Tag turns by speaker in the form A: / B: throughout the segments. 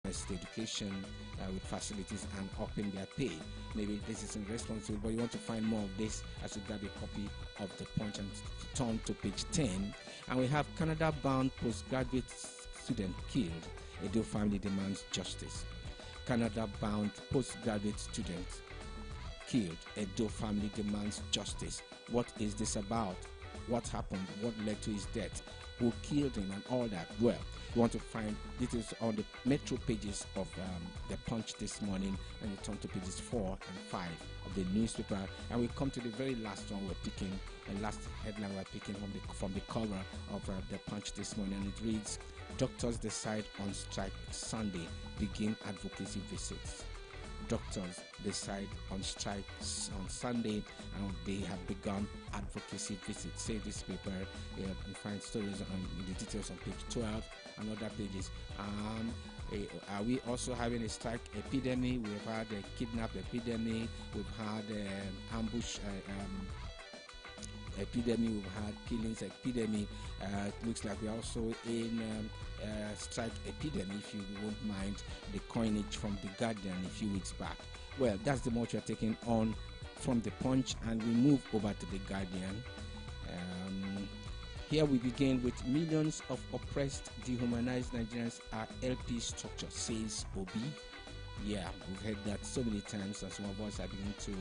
A: education with facilities and upping their pay. Maybe this is irresponsible, but you want to find more of this as you grab a copy of the Punch and turn to page 10. And we have Canada-bound postgraduate student killed. Edo family demands justice. Canada-bound postgraduate student killed. Edo family demands justice. What is this about? What happened? What led to his death? Who killed him and all that? Well, you want to find details on the metro pages of the Punch this morning, and you turn to pages 4 and 5 of the newspaper, and we come to the very last one we're picking, the last headline we're picking from the cover of the Punch this morning, and it reads, "Doctors decide on strike Sunday, begin advocacy visits." Doctors decide on strikes on Sunday, and they have begun advocacy visits. Say this paper, you find stories on the details on page 12 and other pages. Are we also having a strike epidemic? We've had a kidnap epidemic. We've had ambush epidemic. We've had killings epidemic. It looks like we're also in strike epidemic, if you won't mind the coinage from the Guardian a few weeks back. Well, that's the much we're taking on from the Punch, and we move over to the Guardian. Here we begin with millions of oppressed, dehumanized Nigerians are LP structure, says Obi. Yeah, we've heard that so many times, and some of us are beginning to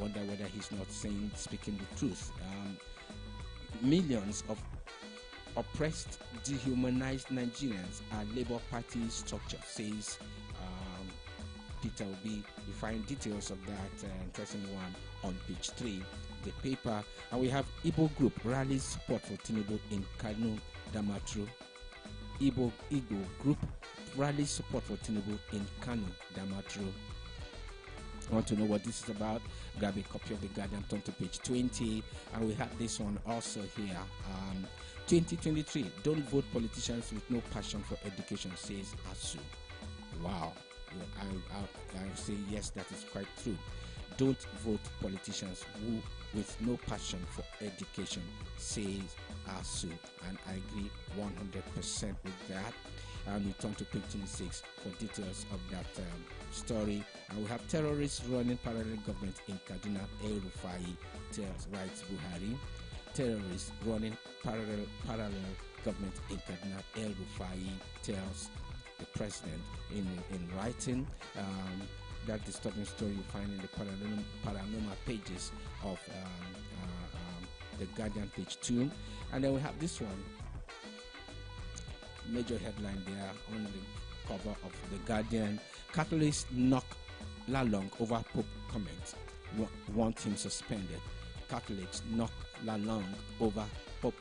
A: wonder whether he's not speaking the truth. Millions of oppressed, dehumanized Nigerians are Labour Party structure, says Peter Obi. You find details of that interesting one on page 3, the paper. And we have Igbo group rallies support for Tinubu in Kano, Damaturu. Igbo group rallies support for Tinubu in Kano, Damaturu. Want to know what this is about? Grab a copy of the Guardian, turn to page 20, and we have this one also here. 2023, don't vote politicians with no passion for education, says ASU. Wow, I say yes, that is quite true. Don't vote politicians who with no passion for education, says ASU, and I agree 100% with that. And we turn to page 26 for details of that story. And we have terrorists running parallel government in Kaduna. El Rufai tells, writes Buhari. Terrorists running parallel government in Kaduna. El Rufai tells the president in writing. That disturbing story you find in the paranormal pages of the Guardian, page 2. And then we have this one. Major headline there on the cover of the Guardian. Catholics knock Lalong over Pope comment, want him suspended. Catholics knock Lalong over Pope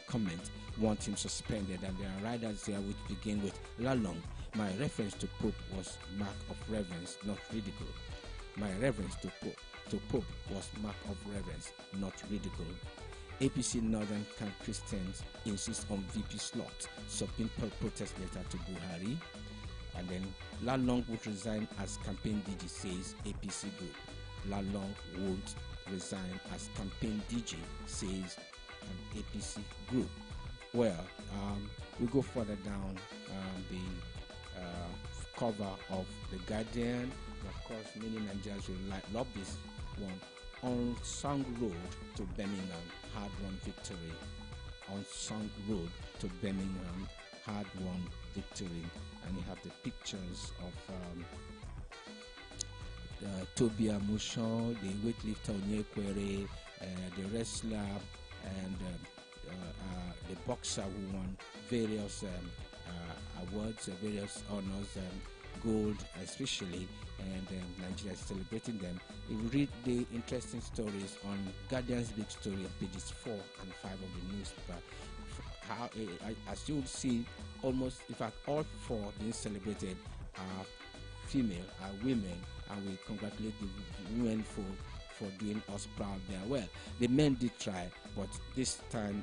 A: comment, want him suspended. And there are writers there which begin with Lalong. My reference to Pope was mark of reverence, not ridicule. My reverence to Pope was mark of reverence, not ridicule. APC Northern Christians insist on VP slot, submit protest letter to Buhari. And then Lalong would resign as campaign DG, says APC group. Lalong won't resign as campaign DG, says an APC group. Well, we go further down the cover of the Guardian. And of course, many Nigerians will love this one. On Song Road to Birmingham, hard-won victory. On Song Road to Birmingham, hard-won victory. And you have the pictures of Toby Amusho, the weightlifter Onyekwere, the wrestler, and the boxer who won various awards, various honors, gold especially, and Nigeria is celebrating them. If you read the interesting stories on Guardian's big story on pages 4 and 5 of the newspaper, how as you will see, almost, in fact, all 4 being celebrated are female, are women, and we congratulate the women for doing us proud there. Well, the men did try, but this time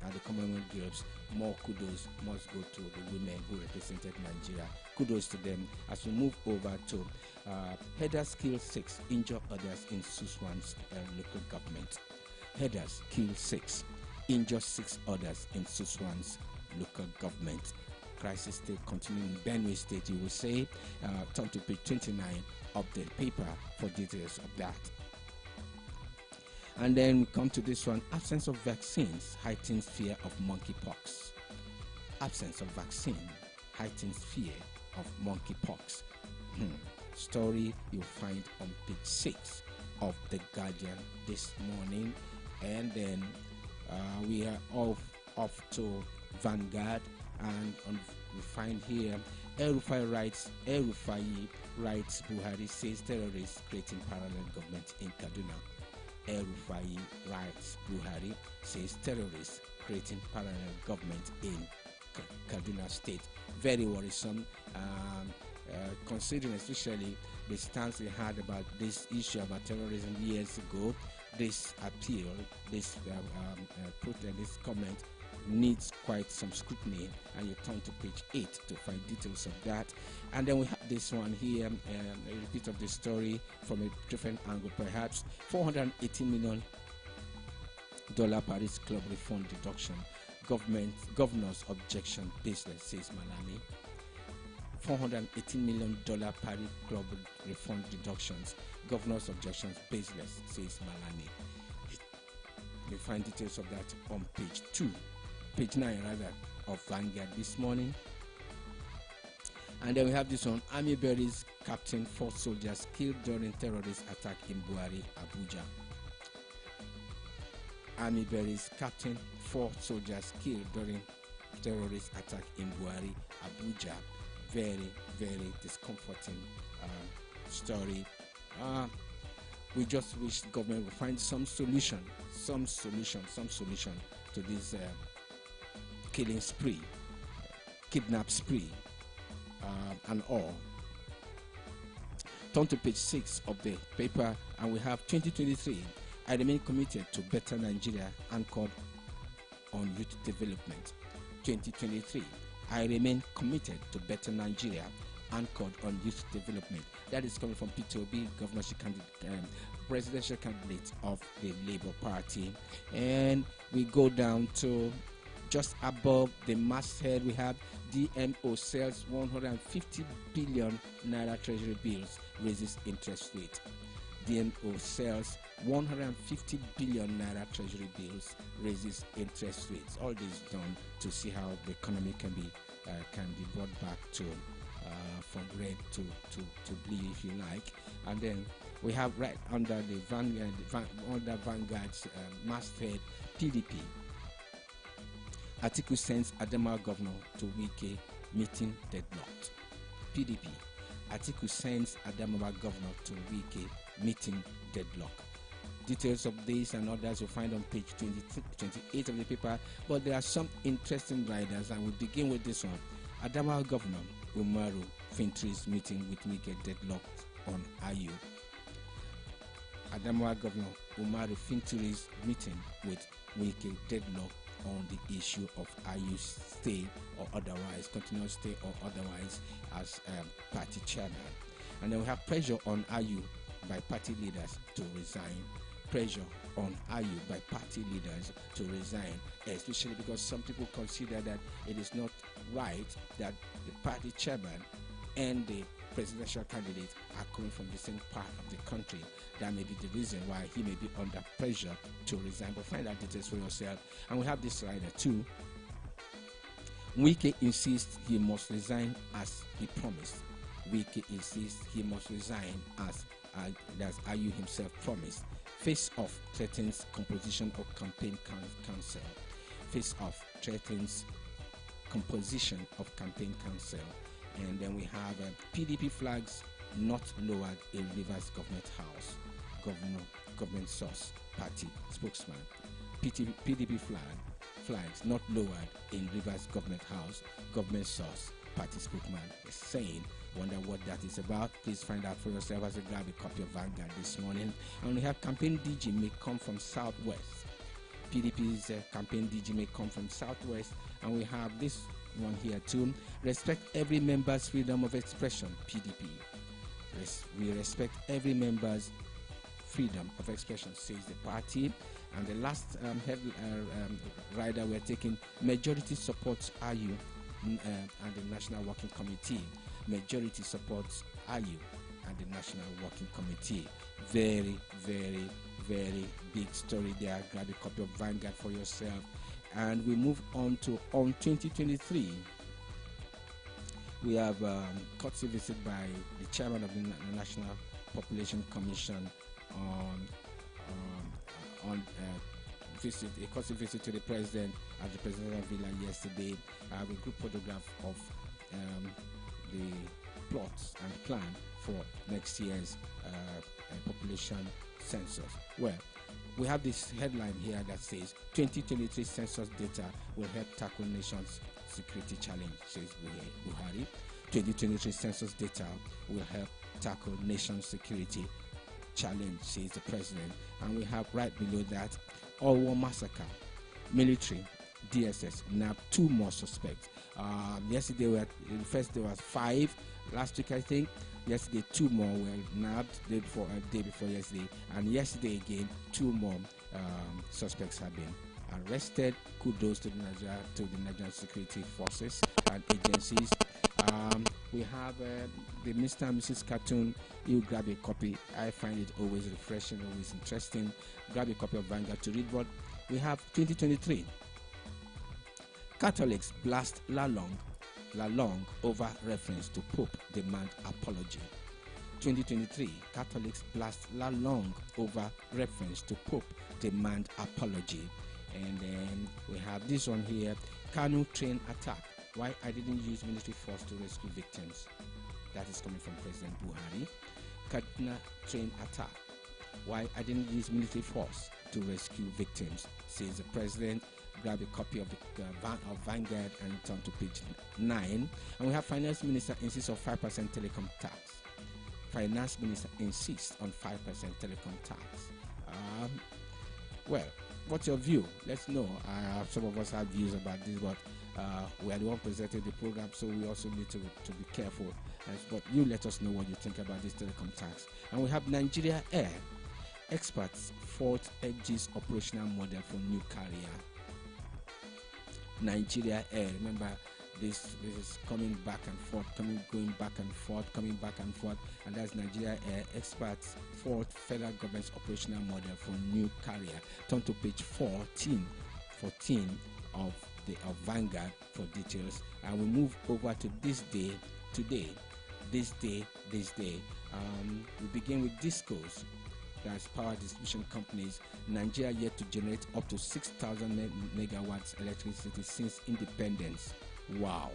A: at the Commonwealth Games, more kudos must go to the women who represented Nigeria. Kudos to them. As we move over to headers kill 6, injure others in Suswan's local government. Headers kill 6, injure 6 others in Suswan's local government. crisis still continuing in Benue State, you will say. Turn to page 29 of the paper for details of that. And then we come to this one: absence of vaccines heightens fear of monkeypox. Absence of vaccine heightens fear of monkeypox. Story you'll find on page 6 of the Guardian this morning. And then we are off to Vanguard, and we find here El-Rufai writes Buhari says terrorists creating parallel government in Kaduna. El-Rufai writes Buhari says terrorists creating parallel government in Kaduna State. Very worrisome, considering especially the stance they had about this issue about terrorism years ago. This appeal, this protest, this comment needs quite some scrutiny, and you turn to page 8 to find details of that. And then we have this one here, a repeat of the story from a different angle perhaps. $418 million Paris Club refund deduction. Governor's objection baseless, says Malami. $418 million Paris Club refund deductions. Governor's objections baseless, says Malami. You find details of that on page 9 of Vanguard this morning. And then we have this one: Army buries captain, 4 soldiers killed during terrorist attack in Buhari, Abuja. Army buries captain, 4 soldiers killed during terrorist attack in Buhari, Abuja. Very, very discomforting story. We just wish the government would find some solution to this killing spree, kidnap spree, and all. Turn to page 6 of the paper, and we have 2023. I remain committed to better Nigeria, anchored on youth development. 2023. I remain committed to better Nigeria, anchored on youth development. That is coming from Peter Obi, governorship candidate, presidential candidate of the Labour Party. And we go down to just above the masthead. We have DMO sells 150 billion naira treasury bills, raises interest rate. DMO sells 150 billion naira treasury bills, raises interest rates. All this done to see how the economy can be brought back to from red to blue, if you like. And then we have right under the Vanguard's masthead, PDP. Atiku sends Adamawa governor to Wike, meeting deadlocked. PDP. Atiku sends Adamawa governor to Wike, meeting deadlock. Details of this and others you'll find on page 28 of the paper, but there are some interesting riders, and we'll begin with this one. Adamawa governor Umaru Fintri's meeting with Wike deadlocked on Ayu. Adamawa governor Umaru Fintri's meeting with Wike deadlocked on the issue of Ayu's stay or otherwise, continuous stay or otherwise as party chairman. And then we have pressure on Ayu by party leaders to resign. Pressure on Ayu by party leaders to resign, especially because some people consider that it is not right that the party chairman and the presidential candidate are coming from the same part of the country. That may be the reason why he may be under pressure to resign. But find out details for yourself. And we have this rider too. Wike insists he must resign as he promised. Wike insists he must resign as Ayu himself promised. Face Off threatens composition of campaign council. Face Off threatens composition of campaign council. And then we have PDP flags not lowered in Rivers Government House. Government source, party spokesman. PDP flags not lowered in Rivers Government House. Government source, party spokesman is saying. Wonder what that is about? Please find out for yourself as I grab a copy of Vanguard this morning. And we have campaign DG may come from Southwest. PDP's campaign DG may come from Southwest. And we have this one here too. Respect every member's freedom of expression. PDP. We respect every member's freedom of expression, says the party. And the last rider we're taking, majority supports Ayu and the National Working Committee. Majority supports IU and the National Working Committee. Very, very, very big story there. Grab a copy of Vanguard for yourself. And we move on to 2023. We have courtesy visit by the chairman of the National Population Commission on visit, a courtesy visit to the president at the presidential villa yesterday. A group photograph of the plots and plan for next year's population census. Well, we have this headline here that says 2023 census data will help tackle nation's security challenge, says Buhari. 2023 census data will help tackle nation's security challenge, says the president. And we have right below that, All-War Massacre, military, DSS, nabbed 2 more suspects. Yesterday, the first day was 5. Last week, I think. Yesterday, 2 more were nabbed. Day before yesterday, and yesterday again, 2 more suspects have been arrested. Kudos to the Nigerian security forces and agencies. We have the Mr. and Mrs. cartoon. You grab a copy. I find it always refreshing, always interesting. Grab a copy of Vanguard to read. But we have 2023. Catholics blast Lalong over reference to Pope demand apology. 2023, Catholics blast Lalong over reference to Pope demand apology. And then we have this one here, Kanu train attack. Why I didn't use military force to rescue victims. That is coming from President Buhari. Kaduna train attack. Why I didn't use military force to rescue victims, says the president. Grab a copy of the of Vanguard and turn to page 9. And we have Finance Minister insists on 5% telecom tax. Finance Minister insists on 5% telecom tax. Well, what's your view? Let's know. Some of us have views about this, but we are the one presenting the program, so we also need to be careful. But you let us know what you think about this telecom tax. And we have Nigeria Air. Experts fault FG's operational model for new carrier. Nigeria Air, remember this is coming back and forth, going back and forth, and that's Nigeria Air. Experts fault federal government's operational model for new carrier. Turn to page 14 of Vanguard for details, and we move over to this day. We begin with Discos. That's power distribution companies. Nigeria yet to generate up to 6,000 megawatts electricity since independence. Wow.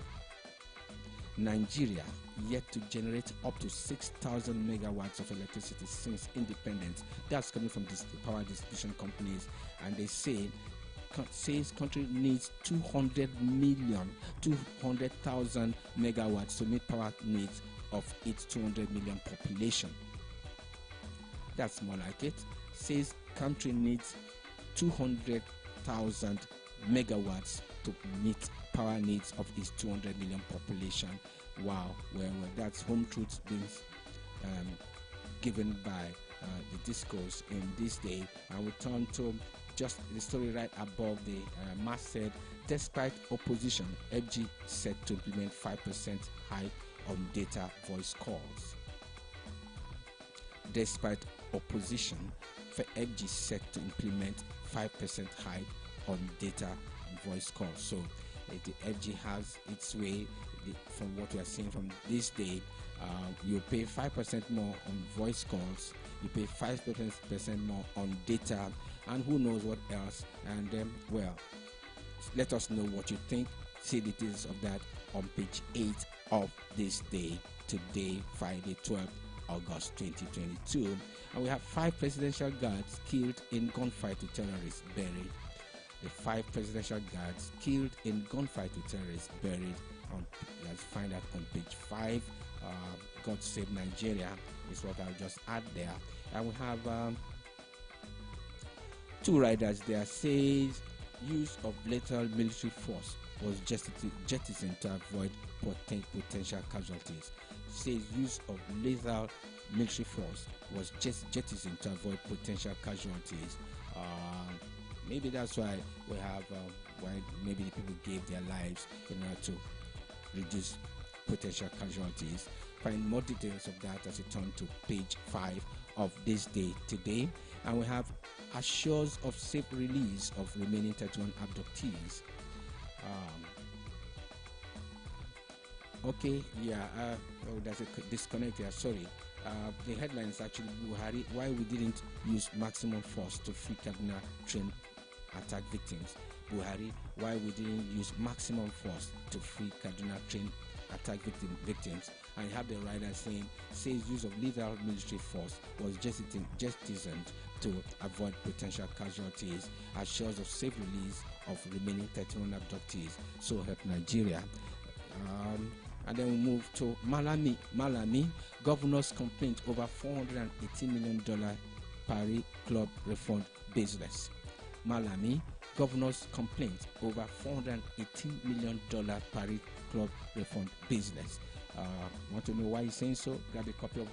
A: Nigeria yet to generate up to 6,000 megawatts of electricity since independence. That's coming from the power distribution companies, and they says country needs 200,000 megawatts to meet power needs of its 200 million population. That's more like it. Says country needs 200,000 megawatts to meet power needs of its 200 million population. Wow. Well, that's home truths being given by the Discos in this day. And we turn to just the story right above the masthead. Despite opposition, FG set to implement 5% hike on data voice calls. Despite opposition, for FG set to implement 5% hike on data voice calls. So the FG has its way. From what we are seeing from this day, you pay 5% more on voice calls, you pay 5% more on data, and who knows what else. And well, let us know what you think. See the details of that on page 8 of this day, today, Friday, 12th August 2022. And we have 5 presidential guards killed in gunfight with terrorists buried. The 5 presidential guards killed in gunfight with terrorists buried. Let's find out on page 5. God Save Nigeria is what I'll just add there. And we have 2 riders there. Says use of lethal military force was jettisoned to avoid potential casualties. Says use of lethal military force was jettisoned to avoid potential casualties. Maybe that's why we have why maybe the people gave their lives in order to reduce potential casualties. Find more details of that as you turn to page 5 of this day today. And we have assures of safe release of remaining 31 abductees. There's a disconnect here, sorry. The headline is actually Buhari, why we didn't use maximum force to free Kaduna train attack victims. Buhari, why we didn't use maximum force to free Kaduna train attack victims. And you have the writer says use of lethal military force was jettisoned to avoid potential casualties, assures of safe release of remaining 31 abductees, so help Nigeria. And then we move to Malami, governor's complaint over $480 million Paris club refund baseless. Malami, governor's complaint over $418 million Paris club refund baseless. Want to know why he's saying so? Grab a copy of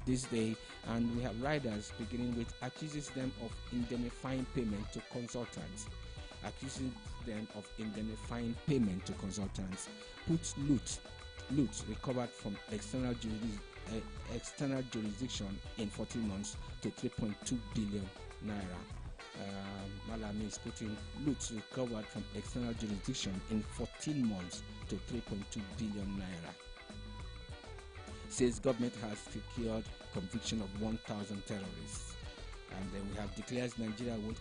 A: this day, and we have riders beginning with accuses them of indemnifying payment to consultants. Accusing them of indemnifying payment to consultants, puts loot recovered from external jurisdiction in 14 months to 3.2 billion naira. Malami is putting loot recovered from external jurisdiction in 14 months to 3.2 billion naira. Says government has secured conviction of 1,000 terrorists. And then we have declares Nigeria won't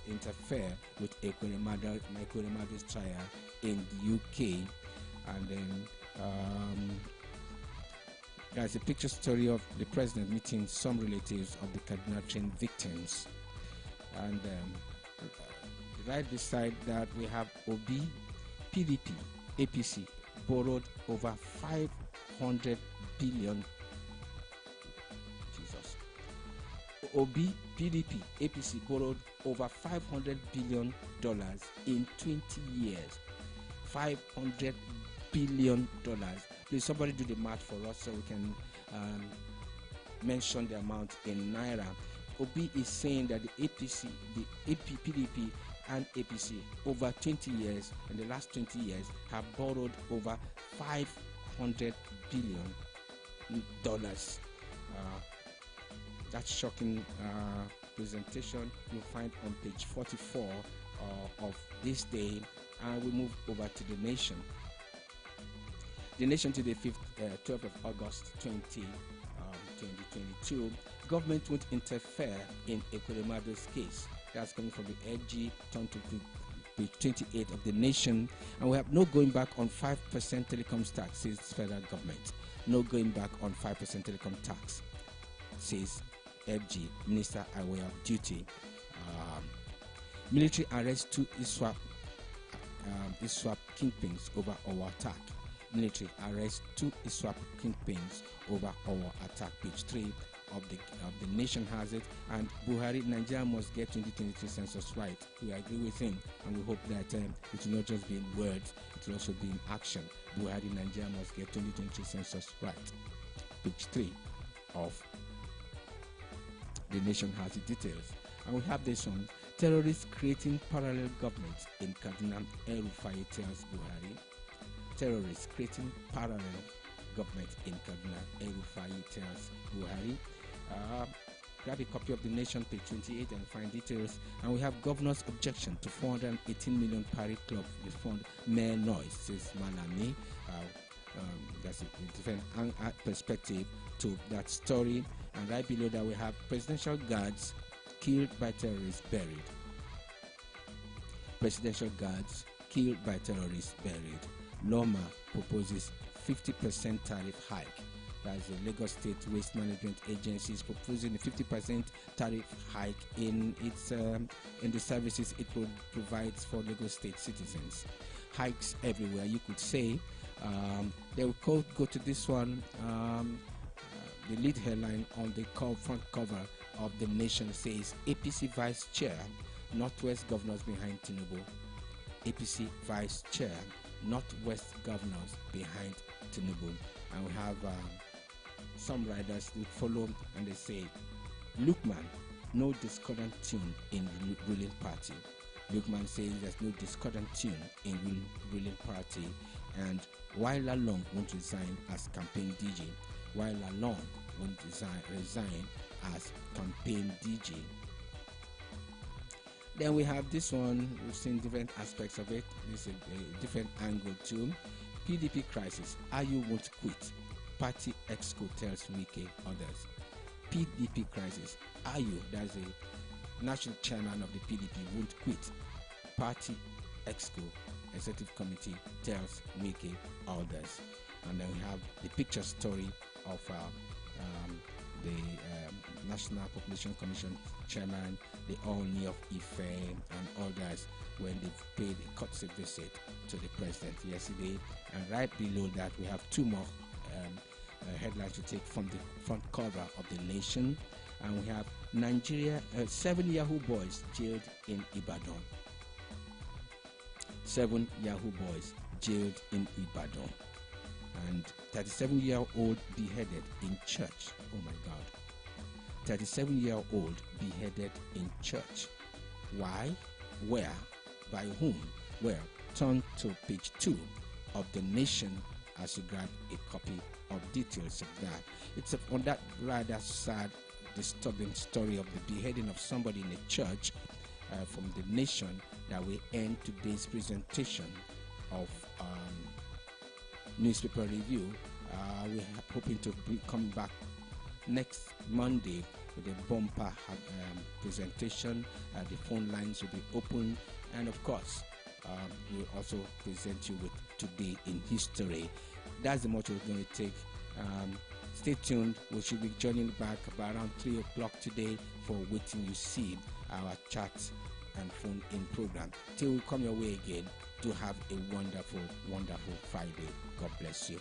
A: interfere with Ekweremadu's trial in the UK. And then there's a picture story of the president meeting some relatives of the Kaduna train victims. And right beside that we have Obi, PDP, APC borrowed over 500 billion. Obi, PDP, APC borrowed over $500 billion in 20 years. $500 billion. Please, somebody do the math for us so we can mention the amount in naira. Obi is saying that the APC, the PDP, and APC over 20 years, in the last 20 years, have borrowed over $500 billion. That shocking presentation you'll find on page 44 of this day. And we move over to the Nation. The Nation today, 12th of August 2022. Government won't interfere in Ekweremadu's case. That's coming from the FG, turn to page 28 of the Nation. And we have no going back on 5% telecom tax, says federal government. No going back on 5% telecom tax, says FG, Minister aware of duty. Military arrests two ISWAP kingpins over our attack. Military arrests two ISWAP kingpins over our attack. Page 3 of the Nation has it. And Buhari, Nigeria must get 2023 census right. We agree with him, and we hope that it will not just be in words, it will also be in action. Buhari, Nigeria must get 2023 census right. Page 3 of the Nation has the details. And we have this one: terrorists creating parallel governments in Kaduna. El-Rufai tells Buhari. Terrorists creating parallel government in Kaduna. El-Rufai tells Buhari. Grab a copy of the Nation, page 28, and find details. And we have governor's objection to 418 million Paris club refund mere noise, says Malami. That's a different perspective to that story. And right below that we have presidential guards killed by terrorists buried. Presidential guards killed by terrorists buried. Loma proposes 50% tariff hike. That's the Lagos State Waste Management Agency is proposing a 50% tariff hike in its in the services it provides for Lagos State citizens. Hikes everywhere, you could say. They will go to this one. The lead headline on the front cover of the Nation says APC Vice Chair, Northwest Governors behind Tinubu. APC Vice Chair, Northwest Governors behind Tinubu. And we have some riders that follow and they say, Lukman, no discordant tune in ruling party. Lukman says there's no discordant tune in ruling party. And While Lalong won't resign as campaign DJ. While Lalong won't resign as campaign DJ. Then we have this one. We've seen different aspects of it. This is a different angle too. PDP crisis. Ayu won't quit. Party Exco tells Wike others. PDP crisis. Ayu, that's a national chairman of the PDP, won't quit. Party Exco Executive Committee tells Wike others. And then we have the picture story of the National Population Commission chairman, the Oni of Ife, and others when they paid a courtesy visit to the president yesterday. And right below that, we have two more headlines to take from the front cover of the Nation. And we have Nigeria, 7 Yahoo boys jailed in Ibadan. 7 Yahoo boys jailed in Ibadan. And 37-year-old beheaded in church. Oh my God. 37-year-old beheaded in church. Why? Where? By whom? Well, turn to page 2 of the Nation as you grab a copy of details of that. It's on that rather sad, disturbing story of the beheading of somebody in a church from the Nation that we end today's presentation of newspaper review. We're hoping to come back next Monday with a bumper presentation. The phone lines will be open, and of course we'll also present you with Today in History. That's the much we're going to take. Stay tuned. We should be joining back about around 3 o'clock today for Waiting You See, our chat and phone in program. Till we come your way again, do have a wonderful, wonderful Friday. God bless you.